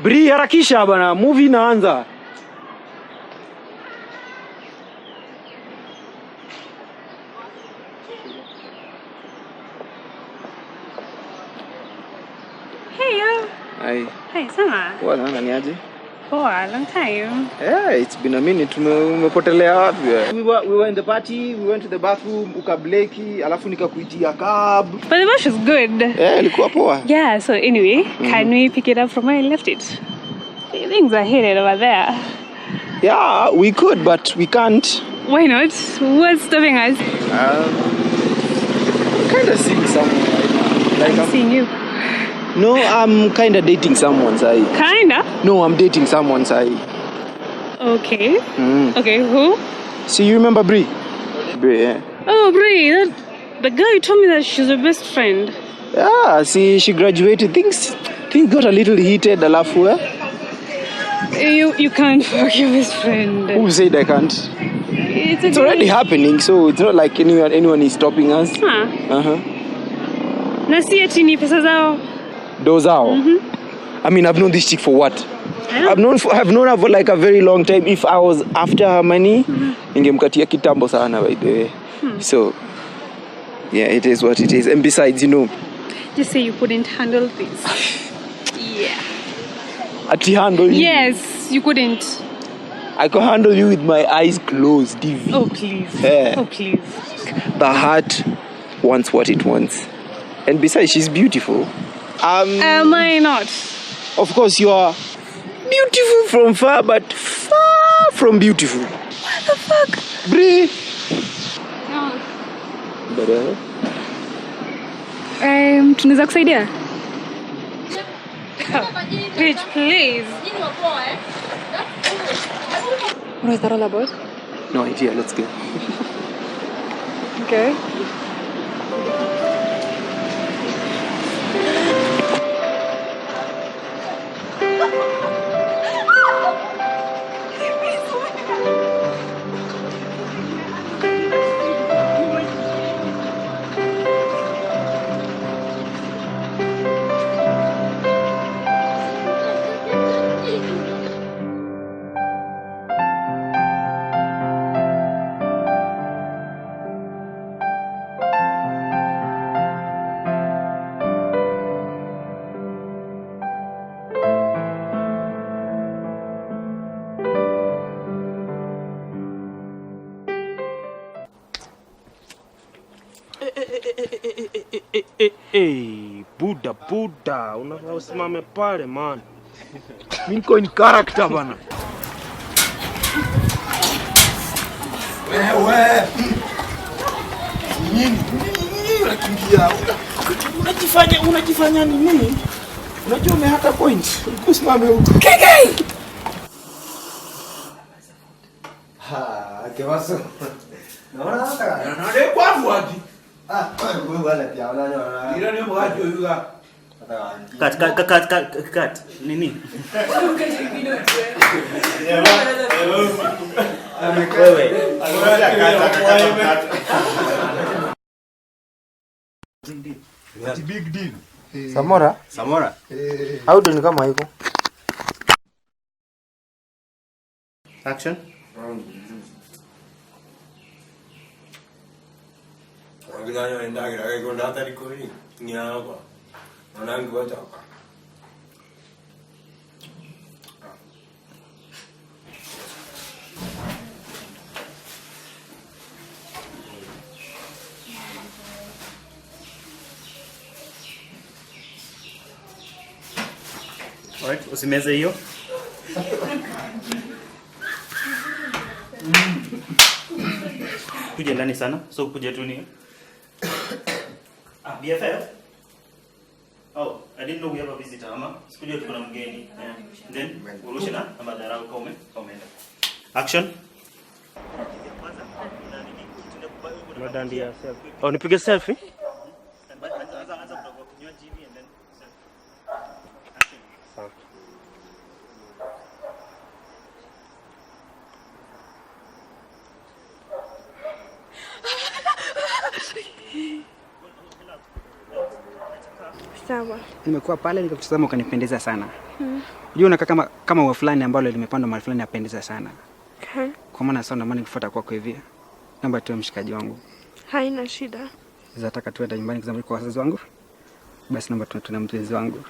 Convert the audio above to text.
Bri, harakisha bana, movie inaanza. Hey, Hi. Hey, Samora. What, ni aje? Oh, a long time. Yeah, it's been a minute. Umepotelea wapi? We were in the party, we went to the bathroom, ukableki, alafu nikakuitia cab. But the wash was good. Yeah, ilikuwa poa. Yeah, so anyway, can we pick it up from where I left it? Things are headed over there. Yeah, we could, but we can't. Why not? What's stopping us? I'm kind of seeing someone right now. Like I'm seeing you. No, I'm kind of dating someone, Sai. Kinda? No, I'm dating someone, Sai. Okay. Okay, who? See, you remember Bri? Bri, yeah. Oh, Bri, the girl you told me that she's your best friend. Yeah, see, she graduated. Things got a little heated, alafu, You can't fuck your best friend. Who said I can't? It's already happening, so it's not like anyone is stopping us. Huh? Na si ati ni pesa zao. Dozao. I mean, I've known this chick for what? I've known her for like a very long time. If I was after her money, ningemkatia kitambo sana, by the way. So, yeah, it is what it is. And besides, Just say you couldn't handle this. Yeah. Ati handle you? Yes, you couldn't. I could handle you with my eyes closed, Divi. Oh, please. Yeah. Oh, please. The heart wants what it wants. And besides, she's beautiful. Am I not? Of course, you are beautiful from far, but far from beautiful. What the fuck? Bri. No. Better. Tunaweza kusaidia? Bitch, please. What is that all about? No idea, let's go. Okay. Buddha, unasimame pale man. Mimi niko in character bana. Wewe. Nini unakimbia? Unajifanya nini? Unajua umehata point. Usimame huko. KK. Kewaso. Naona hata. Ndio kwa wapi? Wewe wala pia unaona. Ndio ni mwaje yuga. Kat. Nini? Wewe. Big deal. Samora. How do you kama hiko? Action. Wangalia enda gira kwa ndata likoni. Ni hapa. Wanangu watoka. Alright, usimeze hiyo. Kuja ndani sana, so kuja tu ni. BFF? Oh, I didn't know we have a visitor, ama. Sikujua tuko na mgeni. Then urushe na ama dharau kome. Action. Madandia selfie. Oh, nipige selfie? Sawa. Nimekuwa pale nikakutazama ukanipendeza sana. Unajua unakaa kama ua fulani ambalo limepandwa mahali fulani yapendeza sana. Kwa maana sasa naomba nikufuata kwako hivi. Naomba tuwe mshikaji wangu. Haina shida. Nataka tuende nyumbani kwa wazazi wangu. Basi naomba tuwe na mpenzi wangu.